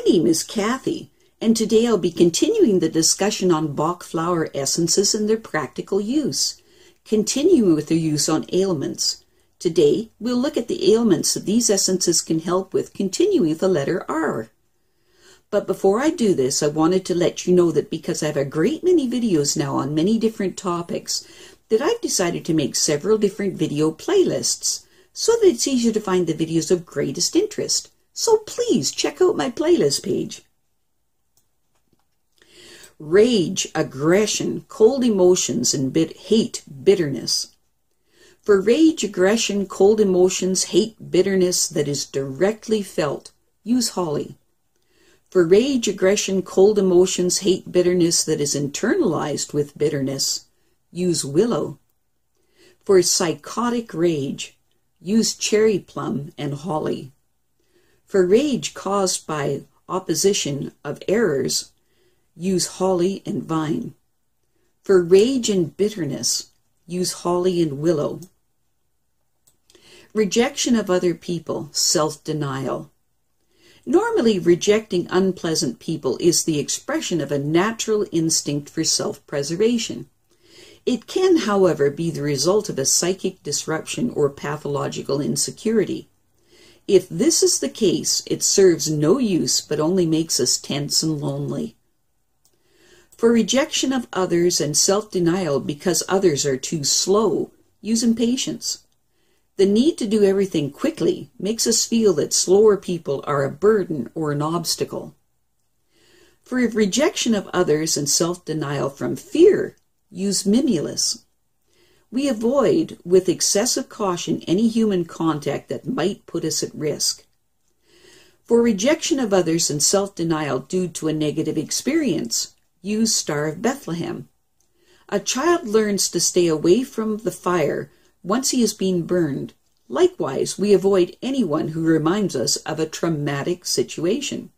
name is Kathy, and today I'll be continuing the discussion on Bach Flower Essences and their practical use, continuing with their use on ailments. Today, we'll look at the ailments that these essences can help with, continuing with the letter R. But before I do this, I wanted to let you know that because I have a great many videos now on many different topics, that I've decided to make several different video playlists so that it's easier to find the videos of greatest interest. So please check out my playlist page. Rage, aggression, cold emotions, and hate, bitterness. For rage, aggression, cold emotions, hate, bitterness that is directly felt, use holly. For rage, aggression, cold emotions, hate, bitterness that is internalized with bitterness, use willow. For psychotic rage, use cherry plum and holly. For rage caused by opposition of errors, use holly and vine. For rage and bitterness, use holly and willow. Rejection of other people, self-denial. Normally, rejecting unpleasant people is the expression of a natural instinct for self-preservation. It can, however, be the result of a psychic disruption or pathological insecurity. If this is the case, it serves no use but only makes us tense and lonely. For rejection of others and self-denial because others are too slow, use impatience. The need to do everything quickly makes us feel that slower people are a burden or an obstacle. For rejection of others and self-denial from fear, use mimulus. We avoid with excessive caution any human contact that might put us at risk. For rejection of others and self-denial due to a negative experience, use Star of Bethlehem. A child learns to stay away from the fire once he has been burned. Likewise, we avoid anyone who reminds us of a traumatic situation.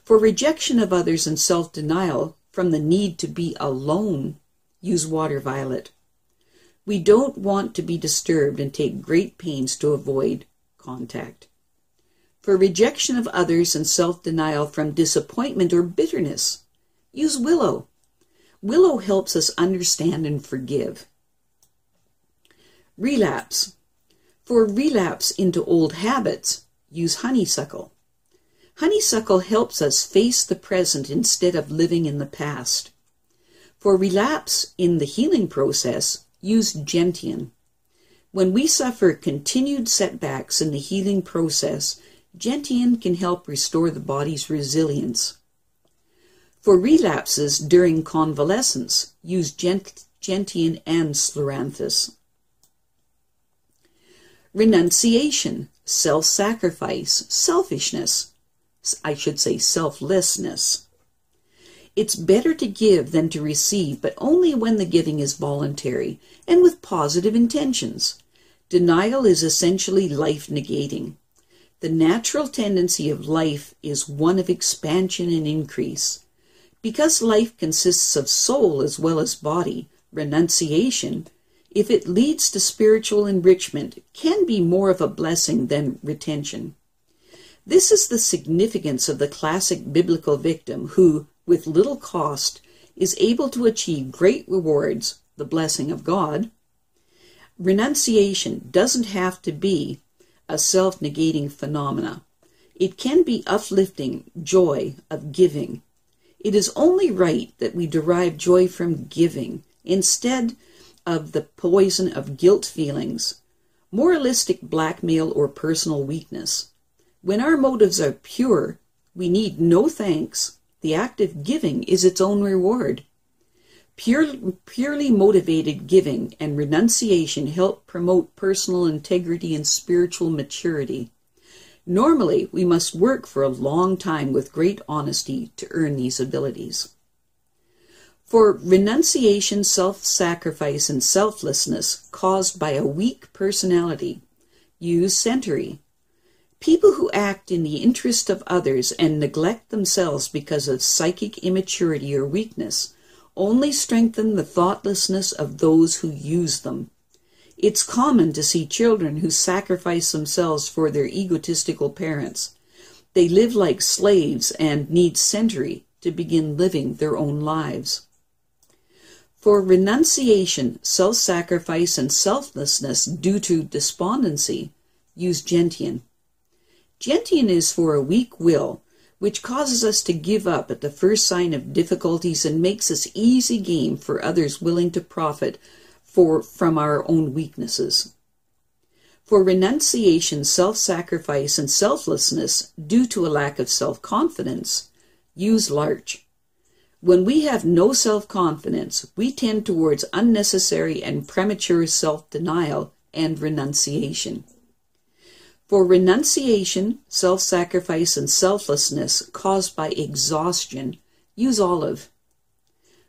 For rejection of others and self-denial from the need to be alone, use water violet. We don't want to be disturbed and take great pains to avoid contact. For rejection of others and self-denial from disappointment or bitterness, use willow. Willow helps us understand and forgive. Relapse. For relapse into old habits, use honeysuckle. Honeysuckle helps us face the present instead of living in the past. For relapse in the healing process, use gentian. When we suffer continued setbacks in the healing process, gentian can help restore the body's resilience. For relapses during convalescence, use gentian and scleranthus. Renunciation, self-sacrifice, selfishness. I should say selflessness. It's better to give than to receive, but only when the giving is voluntary and with positive intentions. Denial is essentially life-negating. The natural tendency of life is one of expansion and increase. Because life consists of soul as well as body, renunciation, if it leads to spiritual enrichment, can be more of a blessing than retention. This is the significance of the classic biblical victim who, with little cost, is able to achieve great rewards, the blessing of God. Renunciation doesn't have to be a self-negating phenomena. It can be uplifting joy of giving. It is only right that we derive joy from giving instead of the poison of guilt feelings, moralistic blackmail, or personal weakness. When our motives are pure, we need no thanks. The act of giving is its own reward. Purely motivated giving and renunciation help promote personal integrity and spiritual maturity. Normally, we must work for a long time with great honesty to earn these abilities. For renunciation, self-sacrifice, and selflessness caused by a weak personality, use century. People who act in the interest of others and neglect themselves because of psychic immaturity or weakness only strengthen the thoughtlessness of those who use them. It's common to see children who sacrifice themselves for their egotistical parents. They live like slaves and need century to begin living their own lives. For renunciation, self-sacrifice, and selflessness due to despondency, use gentian. Gentian is for a weak will, which causes us to give up at the first sign of difficulties and makes us easy game for others willing to profit from our own weaknesses. For renunciation, self-sacrifice, and selflessness due to a lack of self-confidence, use larch. When we have no self-confidence, we tend towards unnecessary and premature self-denial and renunciation. For renunciation, self-sacrifice, and selflessness caused by exhaustion, use olive.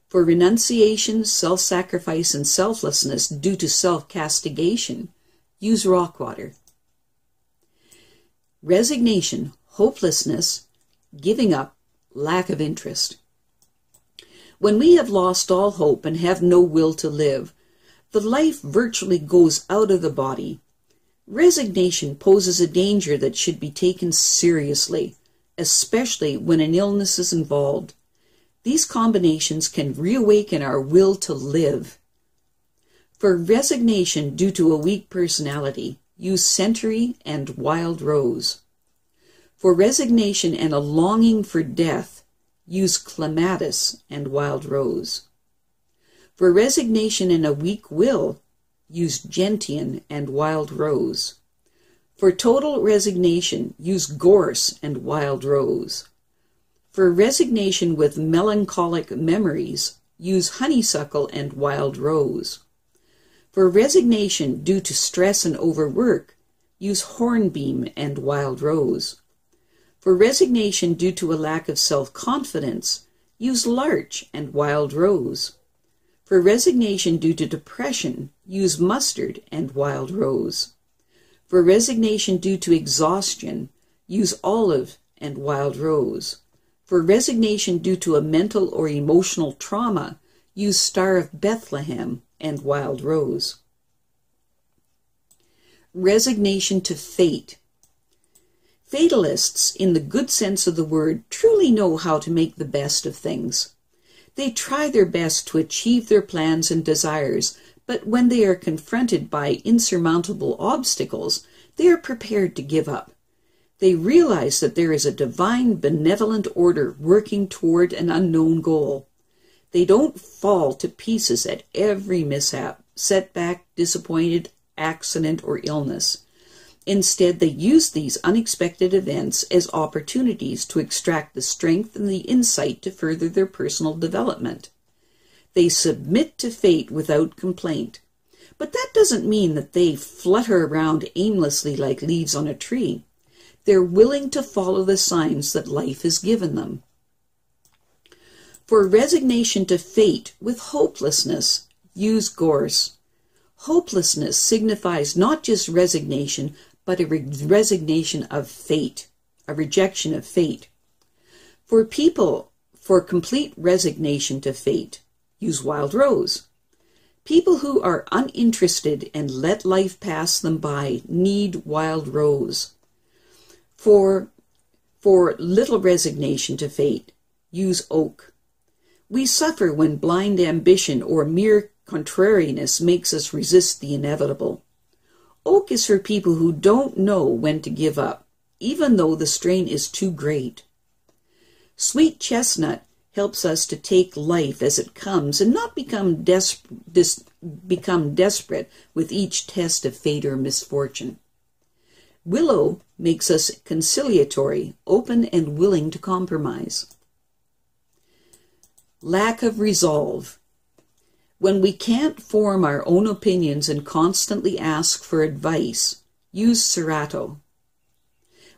For renunciation, self-sacrifice, and selflessness due to self-castigation, use rock water. Resignation, hopelessness, giving up, lack of interest. When we have lost all hope and have no will to live, the life virtually goes out of the body. Resignation poses a danger that should be taken seriously, especially when an illness is involved. These combinations can reawaken our will to live. For resignation due to a weak personality, use century and wild rose. For resignation and a longing for death, use clematis and wild rose. For resignation and a weak will, use gentian and wild rose. For total resignation, use gorse and wild rose. For resignation with melancholic memories, use honeysuckle and wild rose. For resignation due to stress and overwork, use hornbeam and wild rose. For resignation due to a lack of self-confidence, use larch and wild rose. For resignation due to depression, use mustard and wild rose. For resignation due to exhaustion, use olive and wild rose. For resignation due to a mental or emotional trauma, use Star of Bethlehem and wild rose. Resignation to fate. Fatalists, in the good sense of the word, truly know how to make the best of things. They try their best to achieve their plans and desires, but when they are confronted by insurmountable obstacles, they are prepared to give up. They realize that there is a divine benevolent order working toward an unknown goal. They don't fall to pieces at every mishap, setback, disappointed, accident, or illness. Instead, they use these unexpected events as opportunities to extract the strength and the insight to further their personal development. They submit to fate without complaint. But that doesn't mean that they flutter around aimlessly like leaves on a tree. They're willing to follow the signs that life has given them. For resignation to fate with hopelessness, use gorse. Hopelessness signifies not just resignation, but a resignation of fate, a rejection of fate. For complete resignation to fate, use wild rose. People who are uninterested and let life pass them by need wild rose. For little resignation to fate, use oak. We suffer when blind ambition or mere contrariness makes us resist the inevitable. Oak is for people who don't know when to give up, even though the strain is too great. Sweet chestnut helps us to take life as it comes and not become desperate with each test of fate or misfortune. Willow makes us conciliatory, open, and willing to compromise. Lack of resolve. When we can't form our own opinions and constantly ask for advice, use Serato.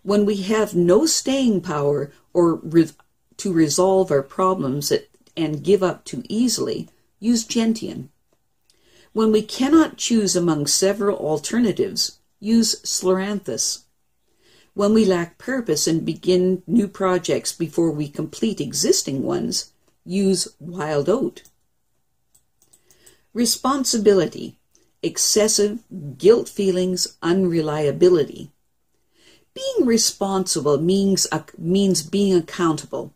When we have no staying power or to resolve our problems and give up too easily, use gentian. When we cannot choose among several alternatives, use Scleranthus. When we lack purpose and begin new projects before we complete existing ones, use wild oat. Responsibility, excessive guilt feelings, unreliability. Being responsible means being accountable,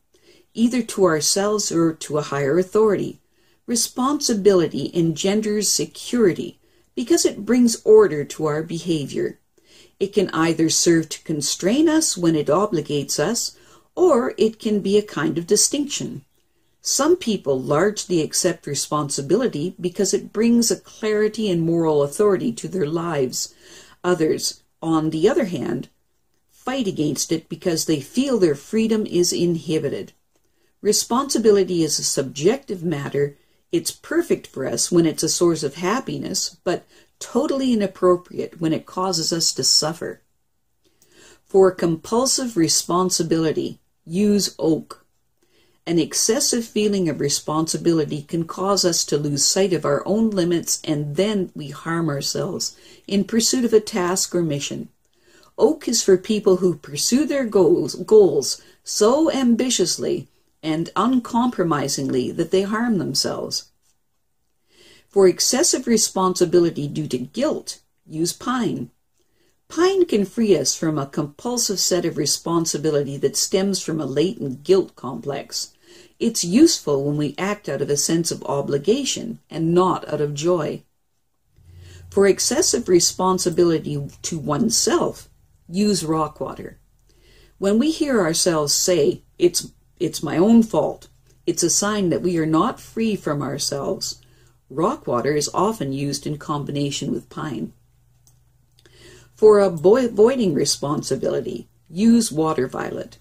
either to ourselves or to a higher authority. Responsibility engenders security because it brings order to our behavior. It can either serve to constrain us when it obligates us, or it can be a kind of distinction. Some people largely accept responsibility because it brings a clarity and moral authority to their lives. Others, on the other hand, fight against it because they feel their freedom is inhibited. Responsibility is a subjective matter. It's perfect for us when it's a source of happiness, but totally inappropriate when it causes us to suffer. For compulsive responsibility, use oak. An excessive feeling of responsibility can cause us to lose sight of our own limits, and then we harm ourselves in pursuit of a task or mission. Oak is for people who pursue their goals so ambitiously and uncompromisingly that they harm themselves. For excessive responsibility due to guilt, use pine. Pine can free us from a compulsive set of responsibility that stems from a latent guilt complex. It's useful when we act out of a sense of obligation and not out of joy. For excessive responsibility to oneself, use rock water. When we hear ourselves say, it's my own fault, it's a sign that we are not free from ourselves. Rock water is often used in combination with pine. For avoiding responsibility, use water violet.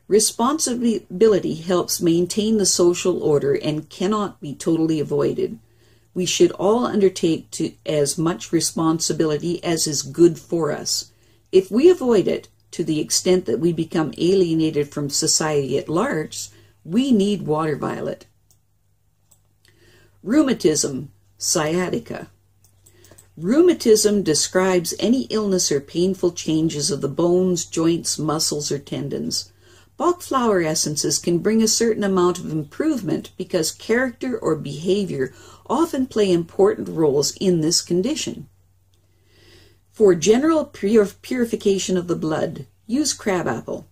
Responsibility helps maintain the social order and cannot be totally avoided. We should all undertake as much responsibility as is good for us. If we avoid it to the extent that we become alienated from society at large, we need water violet. Rheumatism, sciatica. Rheumatism describes any illness or painful changes of the bones, joints, muscles, or tendons. Bach Flower Essences can bring a certain amount of improvement because character or behavior often play important roles in this condition. For general purification of the blood, use crabapple.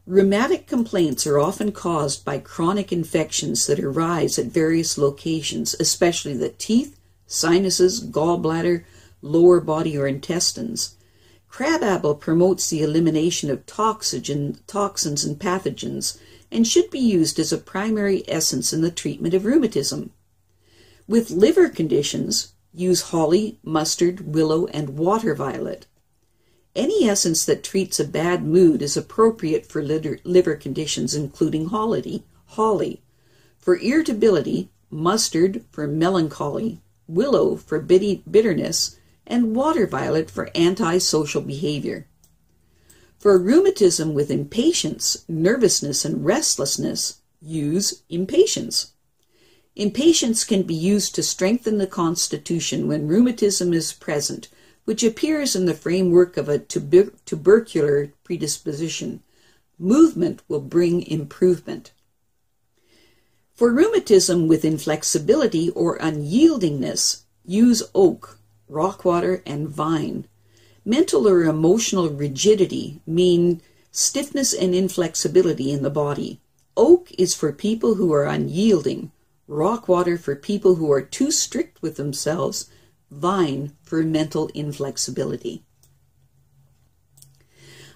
Rheumatic complaints are often caused by chronic infections that arise at various locations, especially the teeth, sinuses, gallbladder, lower body, or intestines. Crabapple promotes the elimination of toxins and pathogens and should be used as a primary essence in the treatment of rheumatism. With liver conditions, use holly, mustard, willow, and water violet. Any essence that treats a bad mood is appropriate for liver conditions, including holly. For irritability, mustard for melancholy, willow for bitterness, and water violet for antisocial behavior. For rheumatism with impatience, nervousness, and restlessness, use impatience. Impatience can be used to strengthen the constitution when rheumatism is present, which appears in the framework of a tubercular predisposition. Movement will bring improvement. For rheumatism with inflexibility or unyieldingness, use oak, rock water, and vine. Mental or emotional rigidity mean stiffness and inflexibility in the body. Oak is for people who are unyielding, rock water for people who are too strict with themselves, vine for mental inflexibility.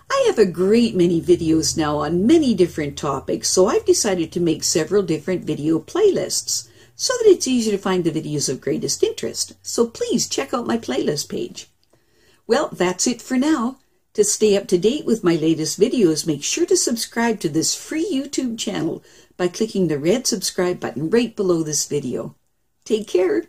I have a great many videos now on many different topics, so I've decided to make several different video playlists so that it's easy to find the videos of greatest interest. So please check out my playlist page. Well, that's it for now. To stay up to date with my latest videos, make sure to subscribe to this free YouTube channel by clicking the red subscribe button right below this video. Take care.